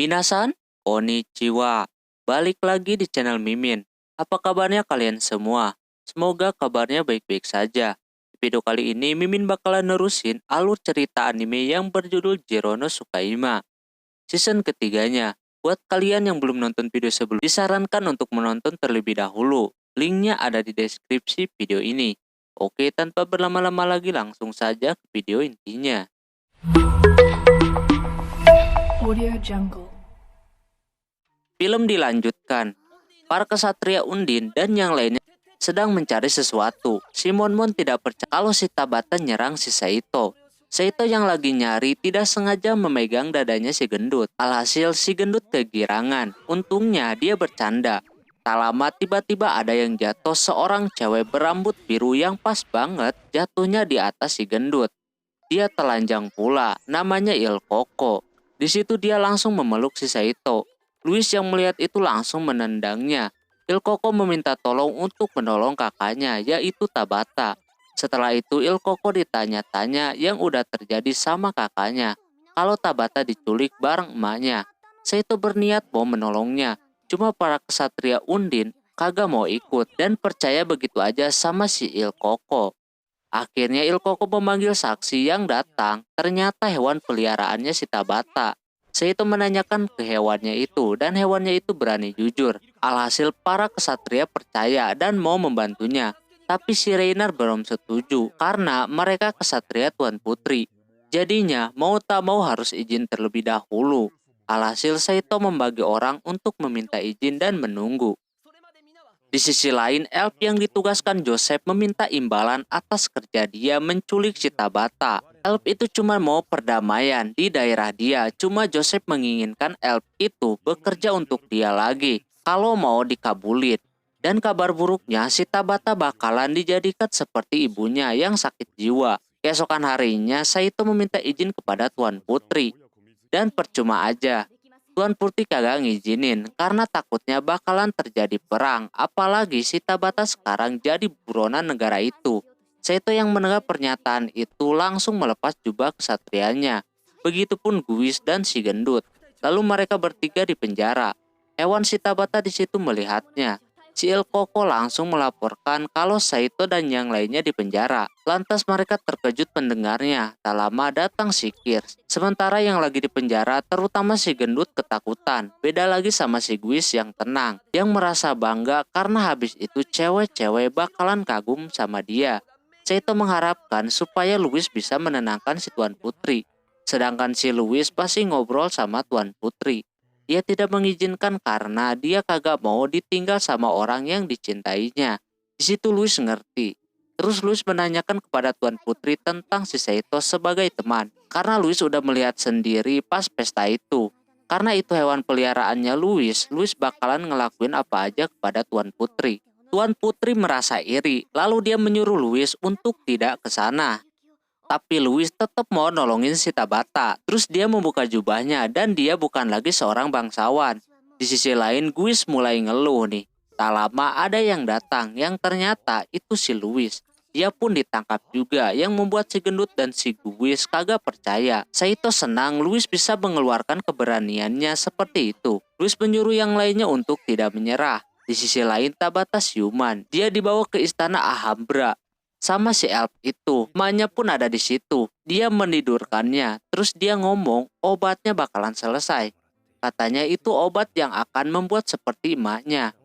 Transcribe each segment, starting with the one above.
Minasan, konnichiwa. Balik lagi di channel Mimin. Apa kabarnya kalian semua? Semoga kabarnya baik-baik saja. Di video kali ini Mimin bakalan nerusin alur cerita anime yang berjudul Jirono Sukaima. Season ketiganya. Buat kalian yang belum nonton video sebelum, disarankan untuk menonton terlebih dahulu. Linknya ada di deskripsi video ini. Oke, tanpa berlama-lama lagi langsung saja ke video intinya. Audio Jungle. Film dilanjutkan. Para kesatria Undin dan yang lainnya sedang mencari sesuatu. Si Monmon tidak percaya kalau si Tabata nyerang si Saito. Saito yang lagi nyari tidak sengaja memegang dadanya si gendut. Alhasil si gendut kegirangan. Untungnya dia bercanda. Tak lama tiba-tiba ada yang jatuh, seorang cewek berambut biru yang pas banget jatuhnya di atas si gendut. Dia telanjang pula, namanya Il Koko. Di situ dia langsung memeluk si Saito. Luis yang melihat itu langsung menendangnya. Il Koko meminta tolong untuk menolong kakaknya, yaitu Tabata. Setelah itu Il Koko ditanya-tanya yang udah terjadi sama kakaknya. Kalau Tabata diculik bareng emaknya. Saito berniat mau menolongnya. Cuma para kesatria Undin kagak mau ikut dan percaya begitu aja sama si Il Koko. Akhirnya Il Koko memanggil saksi yang datang. Ternyata hewan peliharaannya si Tabata. Saito menanyakan ke hewannya itu dan hewannya itu berani jujur. Alhasil para kesatria percaya dan mau membantunya. Tapi si Reiner belum setuju karena mereka kesatria Tuan Putri. Jadinya mau tak mau harus izin terlebih dahulu. Alhasil Saito membagi orang untuk meminta izin dan menunggu. Di sisi lain, Elf yang ditugaskan Joseph meminta imbalan atas kerja dia menculik si Tabata. Elf itu cuma mau perdamaian di daerah dia, cuma Joseph menginginkan Elf itu bekerja untuk dia lagi, kalau mau dikabulin. Dan kabar buruknya, si Tabata bakalan dijadikan seperti ibunya yang sakit jiwa. Keesokan harinya, Saito meminta izin kepada Tuan Putri. Dan percuma aja. Tuan Putri kagak ngizinin karena takutnya bakalan terjadi perang, apalagi si Tabata sekarang jadi buronan negara itu. Saito yang mendengar pernyataan itu langsung melepas jubah kesatrianya. Begitupun Guis dan si gendut. Lalu mereka bertiga di penjara. Hewan si Tabata di situ melihatnya. Si Il Koko langsung melaporkan kalau Saito dan yang lainnya di penjara. Lantas mereka terkejut mendengarnya. Tak lama datang si Kirs. Sementara yang lagi di penjara, terutama si gendut ketakutan. Beda lagi sama si Guis yang tenang. Yang merasa bangga karena habis itu cewek-cewek bakalan kagum sama dia. Saito mengharapkan supaya Louis bisa menenangkan si Tuan Putri. Sedangkan si Louis pasti ngobrol sama Tuan Putri. Dia tidak mengizinkan karena dia kagak mau ditinggal sama orang yang dicintainya. Di situ Louis ngerti. Terus Louis menanyakan kepada Tuan Putri tentang si Saito sebagai teman. Karena Louis udah melihat sendiri pas pesta itu. Karena itu hewan peliharaannya Louis bakalan ngelakuin apa aja kepada Tuan Putri. Tuan Putri merasa iri, lalu dia menyuruh Louis untuk tidak ke sana. Tapi Louis tetap mau nolongin si Tabata. Terus dia membuka jubahnya dan dia bukan lagi seorang bangsawan. Di sisi lain Guis mulai ngeluh nih. Tak lama ada yang datang yang ternyata itu si Louis. Dia pun ditangkap juga yang membuat si gendut dan si Guis kagak percaya. Saito senang Louis bisa mengeluarkan keberaniannya seperti itu. Louis menyuruh yang lainnya untuk tidak menyerah. Di sisi lain Tabata siuman. Dia dibawa ke istana Alhambra. Sama si Elf itu, emaknya pun ada di situ. Dia menidurkannya, terus dia ngomong obatnya bakalan selesai. Katanya itu obat yang akan membuat seperti emaknya.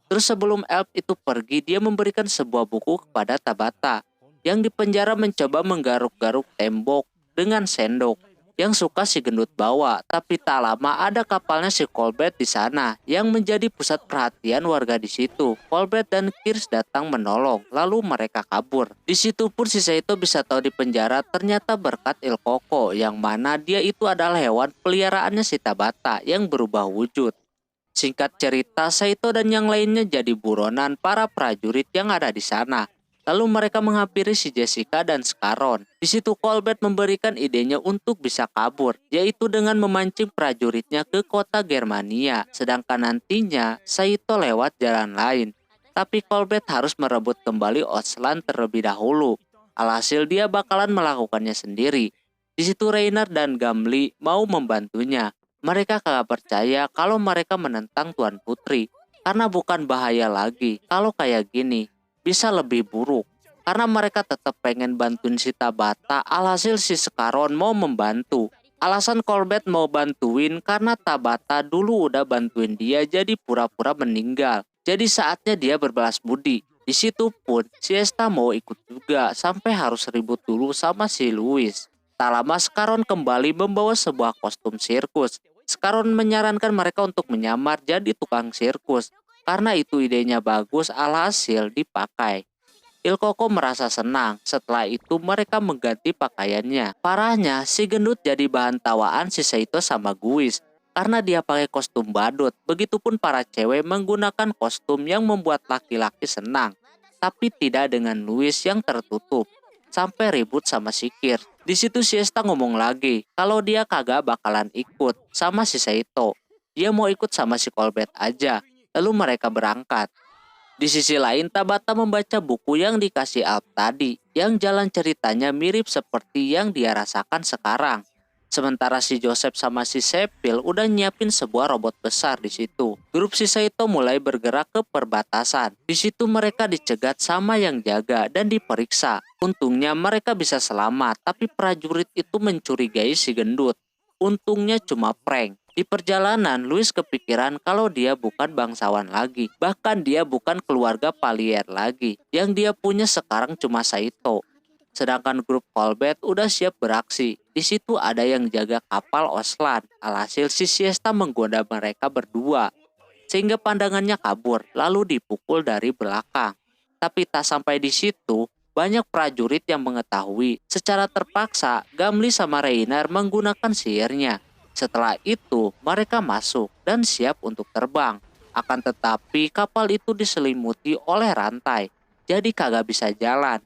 Terus sebelum Elf itu pergi, dia memberikan sebuah buku kepada Tabata. Yang di penjara mencoba menggaruk-garuk tembok dengan sendok. Yang suka si gendut bawa, tapi tak lama ada kapalnya si Colbert di sana yang menjadi pusat perhatian warga di situ. Colbert dan Kirs datang menolong, lalu mereka kabur. Di situ pun si Saito bisa tahu di penjara ternyata berkat Il Koko, yang mana dia itu adalah hewan peliharaannya si Tabata yang berubah wujud. Singkat cerita, Saito dan yang lainnya jadi buronan para prajurit yang ada di sana. Lalu mereka menghampiri si Jessica dan Scarron. Di situ Colbert memberikan idenya untuk bisa kabur, yaitu dengan memancing prajuritnya ke kota Germania. Sedangkan nantinya Saito lewat jalan lain. Tapi Colbert harus merebut kembali Osland terlebih dahulu. Alhasil dia bakalan melakukannya sendiri. Di situ Reiner dan Gamli mau membantunya. Mereka kagak percaya kalau mereka menentang Tuan Putri, karena bukan bahaya lagi. Kalau kayak gini, bisa lebih buruk. Karena mereka tetap pengen bantuin si Tabata, alhasil si Sekaron mau membantu. Alasan Corbett mau bantuin karena Tabata dulu udah bantuin dia jadi pura-pura meninggal. Jadi saatnya dia berbalas budi. Di situ pun Siesta mau ikut juga sampai harus ribut dulu sama si Louis. Tak lama Scaron kembali membawa sebuah kostum sirkus. Scaron menyarankan mereka untuk menyamar jadi tukang sirkus. Karena itu idenya bagus, alhasil dipakai. Il Coco merasa senang. Setelah itu mereka mengganti pakaiannya. Parahnya si gendut jadi bahan tawaan si Saito sama Guis. Karena dia pakai kostum badut. Begitupun para cewek menggunakan kostum yang membuat laki-laki senang. Tapi tidak dengan Louis yang tertutup. Sampai ribut sama si Kir. Di situ Siesta ngomong lagi kalau dia kagak bakalan ikut sama si Saito. Dia mau ikut sama si Colbert aja. Lalu mereka berangkat. Di sisi lain, Tabata membaca buku yang dikasih Alp tadi, yang jalan ceritanya mirip seperti yang dia rasakan sekarang. Sementara si Joseph sama si Sepil udah nyiapin sebuah robot besar di situ. Grup si Saito mulai bergerak ke perbatasan. Di situ mereka dicegat sama yang jaga dan diperiksa. Untungnya mereka bisa selamat, tapi prajurit itu mencurigai si gendut. Untungnya cuma prank. Di perjalanan, Louis kepikiran kalau dia bukan bangsawan lagi. Bahkan dia bukan keluarga Palier lagi. Yang dia punya sekarang cuma Saito. Sedangkan grup Colbert udah siap beraksi. Di situ ada yang jaga kapal Oslan. Alhasil si Siesta menggoda mereka berdua. Sehingga pandangannya kabur, lalu dipukul dari belakang. Tapi tak sampai di situ, banyak prajurit yang mengetahui. Secara terpaksa, Gamli sama Reiner menggunakan sihirnya. Setelah itu, mereka masuk dan siap untuk terbang. Akan tetapi, kapal itu diselimuti oleh rantai, jadi kagak bisa jalan.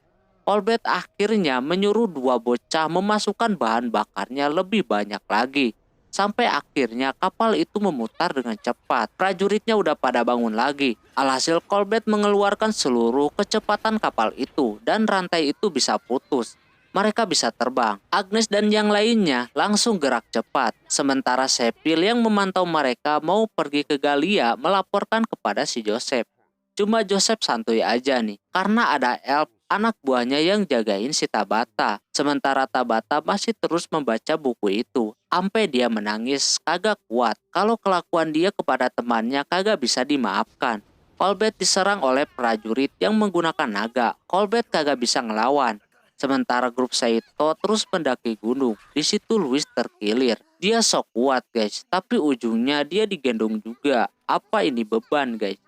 Colbert akhirnya menyuruh dua bocah memasukkan bahan bakarnya lebih banyak lagi. Sampai akhirnya kapal itu memutar dengan cepat. Prajuritnya udah pada bangun lagi. Alhasil Colbert mengeluarkan seluruh kecepatan kapal itu dan rantai itu bisa putus. Mereka bisa terbang. Agnes dan yang lainnya langsung gerak cepat. Sementara Sepil yang memantau mereka mau pergi ke Galia melaporkan kepada si Joseph. Cuma Joseph santuy aja nih. Karena ada Elf, anak buahnya yang jagain si Tabata. Sementara Tabata masih terus membaca buku itu. Sampai dia menangis kagak kuat. Kalau kelakuan dia kepada temannya kagak bisa dimaafkan. Colbert diserang oleh prajurit yang menggunakan naga. Colbert kagak bisa ngelawan. Sementara grup Saito terus mendaki gunung. Di situ Louis terkilir. Dia sok kuat guys, tapi ujungnya dia digendong juga. Apa ini beban guys?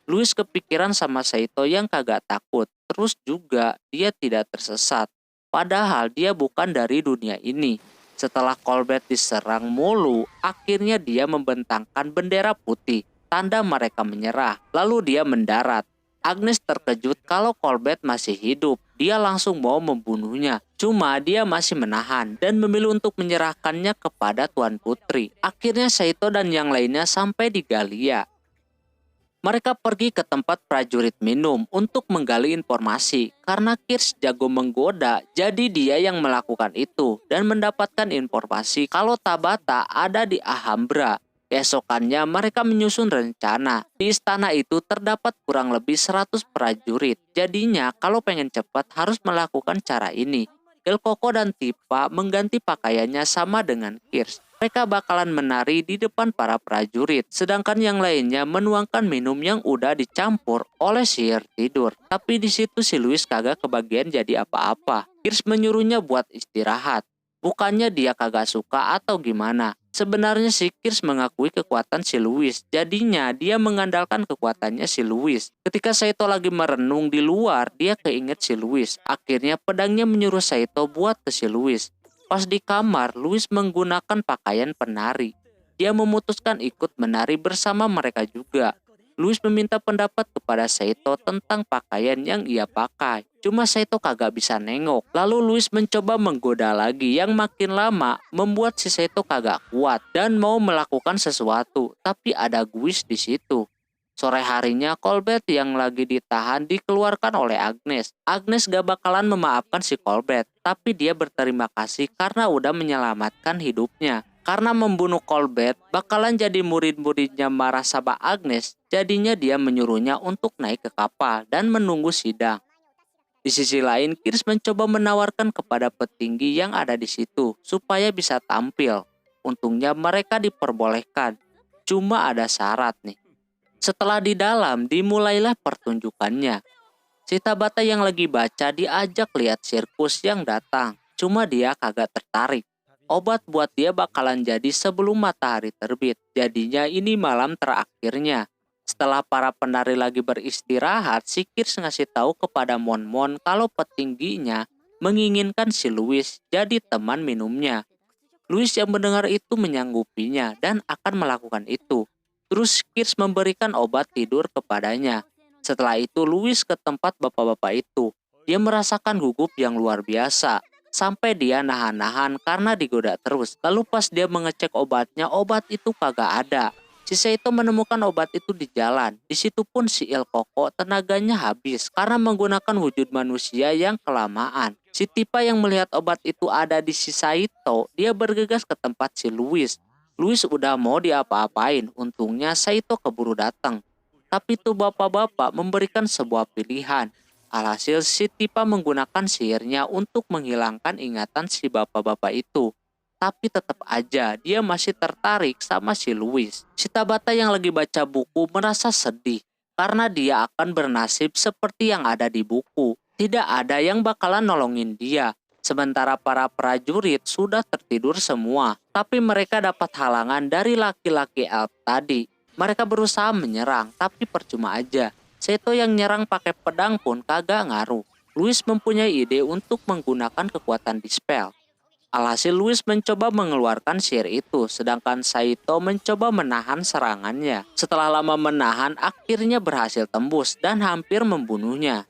Louis kepikiran sama Saito yang kagak takut. Terus juga dia tidak tersesat. Padahal dia bukan dari dunia ini. Setelah Colbert diserang mulu, akhirnya dia membentangkan bendera putih. Tanda mereka menyerah. Lalu dia mendarat. Agnes terkejut kalau Colbert masih hidup. Dia langsung mau membunuhnya. Cuma dia masih menahan dan memilih untuk menyerahkannya kepada Tuan Putri. Akhirnya Saito dan yang lainnya sampai di Galia. Mereka pergi ke tempat prajurit minum untuk menggali informasi. Karena Kirsch jago menggoda, jadi dia yang melakukan itu dan mendapatkan informasi kalau Tabata ada di Alhambra. Keesokannya mereka menyusun rencana. Di istana itu terdapat kurang lebih 100 prajurit. Jadinya kalau pengen cepat harus melakukan cara ini. Il Coco dan Tipa mengganti pakaiannya sama dengan Kirsch. Mereka bakalan menari di depan para prajurit. Sedangkan yang lainnya menuangkan minum yang udah dicampur oleh sihir tidur. Tapi di situ si Louis kagak kebagian jadi apa-apa. Kirsch menyuruhnya buat istirahat. Bukannya dia kagak suka atau gimana. Sebenarnya si Kirsch mengakui kekuatan si Louis. Jadinya dia mengandalkan kekuatannya si Louis. Ketika Saito lagi merenung di luar, dia keinget si Louis. Akhirnya pedangnya menyuruh Saito buat ke si Louis. Pas di kamar, Louis menggunakan pakaian penari. Dia memutuskan ikut menari bersama mereka juga. Louis meminta pendapat kepada Saito tentang pakaian yang ia pakai. Cuma Saito kagak bisa nengok. Lalu Louis mencoba menggoda lagi yang makin lama membuat si Saito kagak kuat dan mau melakukan sesuatu. Tapi ada Guis di situ. Sore harinya Colbert yang lagi ditahan dikeluarkan oleh Agnes. Agnes gak bakalan memaafkan si Colbert, tapi dia berterima kasih karena udah menyelamatkan hidupnya. Karena membunuh Colbert bakalan jadi murid-muridnya Marasaba Agnes, jadinya dia menyuruhnya untuk naik ke kapal dan menunggu sidang. Di sisi lain, Kirs mencoba menawarkan kepada petinggi yang ada di situ supaya bisa tampil. Untungnya mereka diperbolehkan. Cuma ada syarat nih. Setelah di dalam, dimulailah pertunjukannya. Si Tabata yang lagi baca diajak lihat sirkus yang datang. Cuma dia kagak tertarik. Obat buat dia bakalan jadi sebelum matahari terbit. Jadinya ini malam terakhirnya. Setelah para penari lagi beristirahat, si Kirs ngasih tahu kepada Mon kalau petingginya menginginkan si Louis jadi teman minumnya. Louis yang mendengar itu menyanggupinya dan akan melakukan itu. Terus Kirs memberikan obat tidur kepadanya. Setelah itu Louis ke tempat bapak-bapak itu. Dia merasakan gugup yang luar biasa. Sampai dia nahan-nahan karena digoda terus. Lalu pas dia mengecek obatnya, obat itu kagak ada. Si Saito menemukan obat itu di jalan. Di situ pun si Il Koko tenaganya habis karena menggunakan wujud manusia yang kelamaan. Si Tipa yang melihat obat itu ada di si Saito, dia bergegas ke tempat si Louis. Louis udah mau diapa-apain, untungnya Saito keburu datang. Tapi tuh bapak-bapak memberikan sebuah pilihan. Alhasil si Tipa menggunakan sihirnya untuk menghilangkan ingatan si bapak-bapak itu. Tapi tetap aja dia masih tertarik sama si Louis. Si Tabata yang lagi baca buku merasa sedih karena dia akan bernasib seperti yang ada di buku. Tidak ada yang bakalan nolongin dia. Sementara para prajurit sudah tertidur semua. Tapi mereka dapat halangan dari laki-laki elf tadi. Mereka berusaha menyerang tapi percuma aja. Saito yang nyerang pakai pedang pun kagak ngaruh. Louis mempunyai ide untuk menggunakan kekuatan dispel. Alhasil Louis mencoba mengeluarkan sihir itu, sedangkan Saito mencoba menahan serangannya. Setelah lama menahan, akhirnya berhasil tembus dan hampir membunuhnya.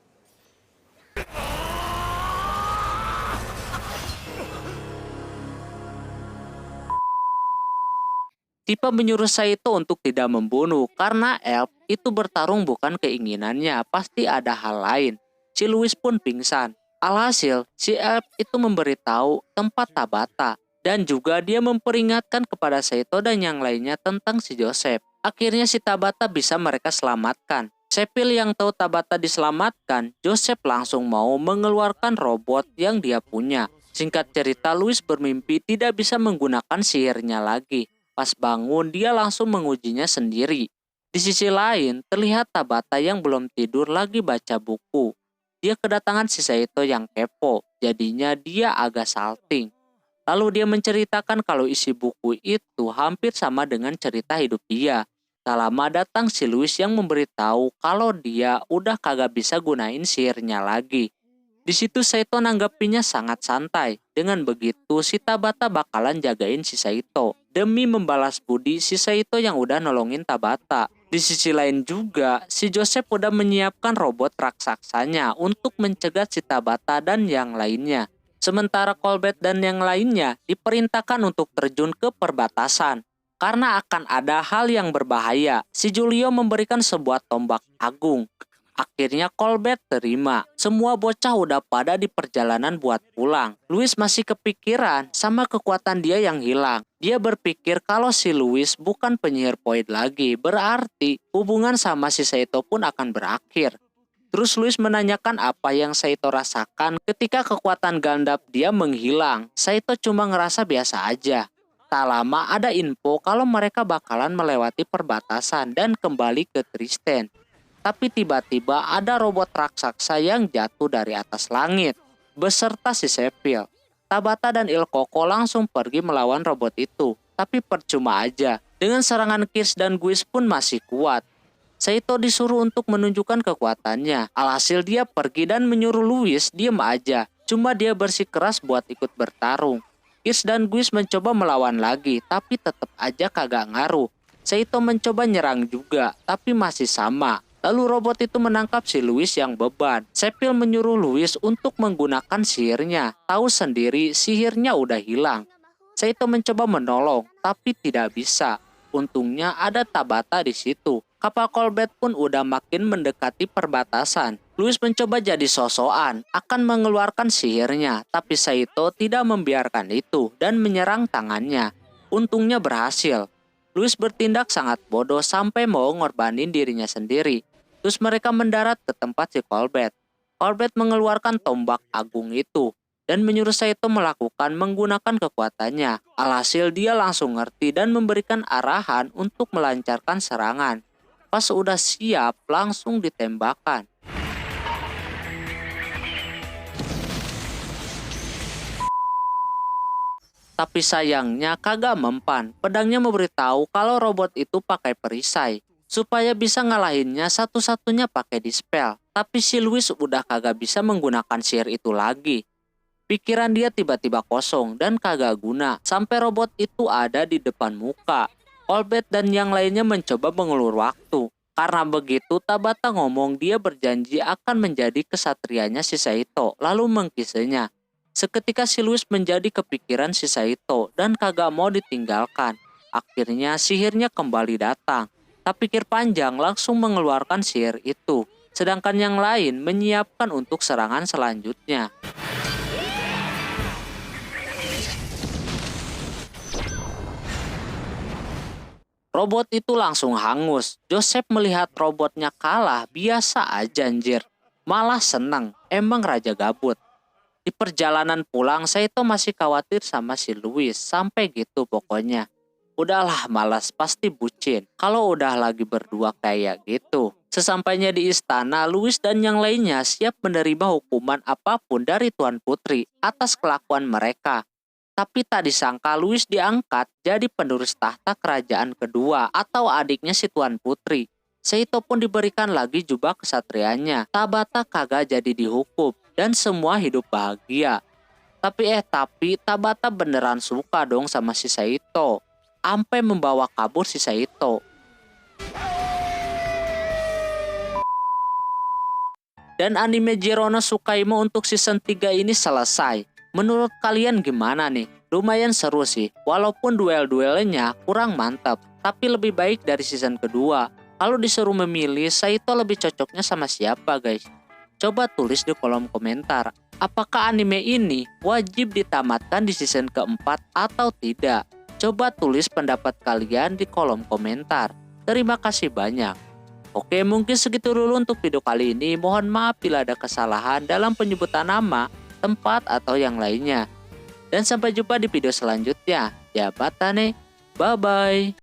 Tipa menyuruh Saito untuk tidak membunuh karena elf itu bertarung bukan keinginannya, pasti ada hal lain. Si Louis pun pingsan. Alhasil, si elf itu memberitahu tempat Tabata dan juga dia memperingatkan kepada Saito dan yang lainnya tentang si Joseph. Akhirnya si Tabata bisa mereka selamatkan. Sepil yang tahu Tabata diselamatkan, Joseph langsung mau mengeluarkan robot yang dia punya. Singkat cerita, Louis bermimpi tidak bisa menggunakan sihirnya lagi. Pas bangun, dia langsung mengujinya sendiri. Di sisi lain, terlihat Tabata yang belum tidur lagi baca buku. Dia kedatangan si Saito yang kepo, jadinya dia agak salting. Lalu dia menceritakan kalau isi buku itu hampir sama dengan cerita hidup dia. Tak lama datang si Louis yang memberitahu kalau dia udah kagak bisa gunain sihirnya lagi. Di situ Saito nanggapinya sangat santai. Dengan begitu si Tabata bakalan jagain si Saito. Demi membalas budi si Saito yang udah nolongin Tabata. Di sisi lain juga, si Joseph udah menyiapkan robot raksasanya untuk mencegat si Tabata dan yang lainnya. Sementara Colbert dan yang lainnya diperintahkan untuk terjun ke perbatasan. Karena akan ada hal yang berbahaya, si Julio memberikan sebuah tombak agung. Akhirnya Colbert terima. Semua bocah udah pada di perjalanan buat pulang. Louis masih kepikiran sama kekuatan dia yang hilang. Dia berpikir kalau si Louis bukan penyihir void lagi. Berarti hubungan sama si Saito pun akan berakhir. Terus Louis menanyakan apa yang Saito rasakan ketika kekuatan Gandalf dia menghilang. Saito cuma ngerasa biasa aja. Tak lama ada info kalau mereka bakalan melewati perbatasan dan kembali ke Tristen. Tapi tiba-tiba ada robot raksasa yang jatuh dari atas langit beserta si Sepil. Tabata dan Il Koko langsung pergi melawan robot itu, tapi percuma aja. Dengan serangan Kirs dan Guis pun masih kuat. Saito disuruh untuk menunjukkan kekuatannya. Alhasil dia pergi dan menyuruh Louis diem aja. Cuma dia bersikeras buat ikut bertarung. Kirs dan Guis mencoba melawan lagi, tapi tetap aja kagak ngaruh. Saito mencoba nyerang juga, tapi masih sama. Lalu robot itu menangkap si Louis yang beban. Sepil menyuruh Louis untuk menggunakan sihirnya. Tahu sendiri sihirnya udah hilang. Saito mencoba menolong, tapi tidak bisa. Untungnya ada Tabata di situ. Kapal Colbert pun udah makin mendekati perbatasan. Louis mencoba jadi sosokan, akan mengeluarkan sihirnya. Tapi Saito tidak membiarkan itu dan menyerang tangannya. Untungnya berhasil. Louis bertindak sangat bodoh sampai mau ngorbanin dirinya sendiri. Terus mereka mendarat ke tempat si Colbert. Colbert mengeluarkan tombak agung itu dan menyuruh Saito melakukan menggunakan kekuatannya. Alhasil dia langsung ngerti dan memberikan arahan untuk melancarkan serangan. Pas udah siap, langsung ditembakkan. Tapi sayangnya kagak mempan. Pedangnya memberitahu kalau robot itu pakai perisai. Supaya bisa ngalahinnya satu-satunya pakai dispel. Tapi si Louis udah kagak bisa menggunakan sihir itu lagi. Pikiran dia tiba-tiba kosong dan kagak guna. Sampai robot itu ada di depan muka. Colbert dan yang lainnya mencoba mengulur waktu. Karena begitu Tabata ngomong dia berjanji akan menjadi kesatrianya si Saito. Lalu mengkisahnya. Seketika si Louis menjadi kepikiran si Saito dan kagak mau ditinggalkan. Akhirnya sihirnya kembali datang. Tak pikir panjang langsung mengeluarkan sihir itu. Sedangkan yang lain menyiapkan untuk serangan selanjutnya. Robot itu langsung hangus. Joseph melihat robotnya kalah biasa aja anjir. Malah seneng, emang raja gabut. Di perjalanan pulang, Saito masih khawatir sama si Louis. Sampai gitu pokoknya. Udahlah malas, pasti bucin. Kalau udah lagi berdua kayak gitu. Sesampainya di istana, Louis dan yang lainnya siap menerima hukuman apapun dari Tuan Putri atas kelakuan mereka. Tapi tak disangka Louis diangkat jadi penerus tahta kerajaan kedua atau adiknya si Tuan Putri. Saito pun diberikan lagi jubah kesatrianya. Tabata kagak jadi dihukum. Dan semua hidup bahagia. Tapi Tabata beneran suka dong sama si Saito. Sampai membawa kabur si Saito. Dan anime Jirono Sukaimo untuk season 3 ini selesai. Menurut kalian gimana nih? Lumayan seru sih. Walaupun duel-duelnya kurang mantap. Tapi lebih baik dari season kedua. Kalau disuruh memilih, Saito lebih cocoknya sama siapa guys? Coba tulis di kolom komentar, apakah anime ini wajib ditamatkan di season keempat atau tidak? Coba tulis pendapat kalian di kolom komentar. Terima kasih banyak. Oke, mungkin segitu dulu untuk video kali ini. Mohon maaf bila ada kesalahan dalam penyebutan nama, tempat, atau yang lainnya. Dan sampai jumpa di video selanjutnya. Ya, batane. Bye-bye.